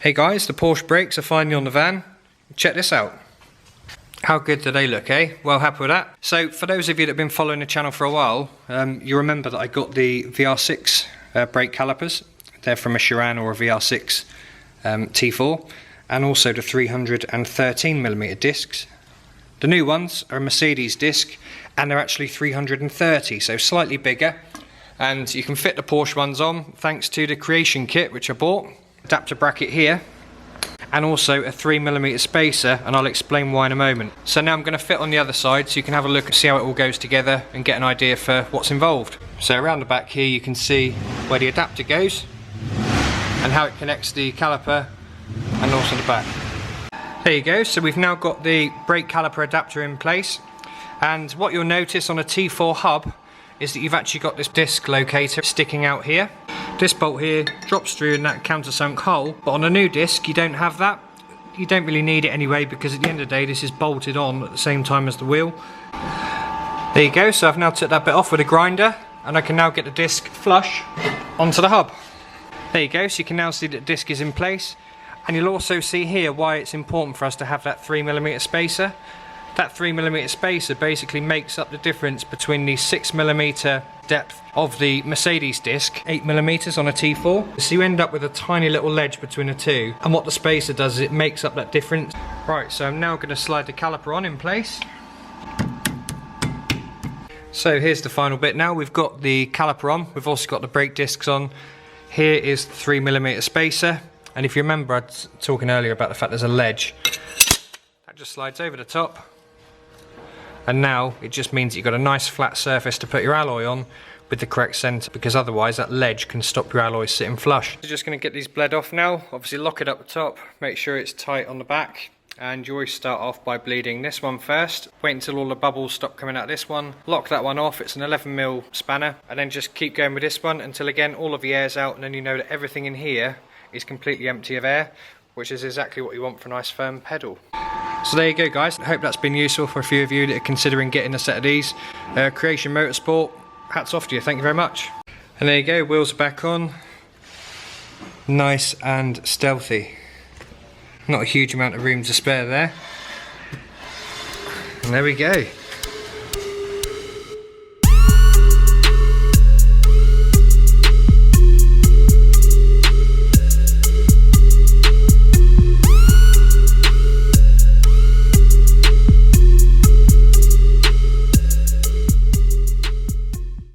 Hey guys, the Porsche brakes are finally on the van. Check this out. How good do they look, eh? Well happy with that. So for those of you that have been following the channel for a while, you remember that I got the VR6 brake calipers. They're from a Chiron or a VR6 T4, and also the 313mm discs. The new ones are a Mercedes disc, and they're actually 330, so slightly bigger. And you can fit the Porsche ones on thanks to the Creation kit which I bought. Adapter bracket here, and also a 3mm spacer, and I'll explain why in a moment. So now I'm going to fit on the other side so you can have a look and see how it all goes together and get an idea for what's involved. So around the back here you can see where the adapter goes and how it connects the caliper and also the back. There you go, so we've now got the brake caliper adapter in place, and what you'll notice on a T4 hub is that you've actually got this disc locator sticking out here. This bolt here drops through in that countersunk hole, but on a new disc you don't have that. You don't really need it anyway, because at the end of the day this is bolted on at the same time as the wheel. There you go, so I've now took that bit off with a grinder, and I can now get the disc flush onto the hub. There you go, so you can now see that the disc is in place, and you'll also see here why it's important for us to have that 3mm spacer. That 3mm spacer basically makes up the difference between the 6mm depth of the Mercedes disc, 8mm on a T4. So you end up with a tiny little ledge between the two, and what the spacer does is it makes up that difference. Right, so I'm now going to slide the caliper on in place. So here's the final bit now. We've got the caliper on, we've also got the brake discs on. Here is the 3mm spacer, and if you remember I was talking earlier about the fact there's a ledge. That just slides over the top. And now it just means you've got a nice flat surface to put your alloy on with the correct centre, because otherwise that ledge can stop your alloy sitting flush. So just going to get these bled off now. Obviously lock it up the top, make sure it's tight on the back, and you always start off by bleeding this one first. Wait until all the bubbles stop coming out this one. Lock that one off, it's an 11mm spanner, and then just keep going with this one until again all of the air's out, and then you know that everything in here is completely empty of air, which is exactly what you want for a nice firm pedal. So there you go guys, I hope that's been useful for a few of you that are considering getting a set of these. Creation Motorsport, hats off to you, thank you very much. And there you go, wheels are back on. Nice and stealthy. Not a huge amount of room to spare there. And there we go.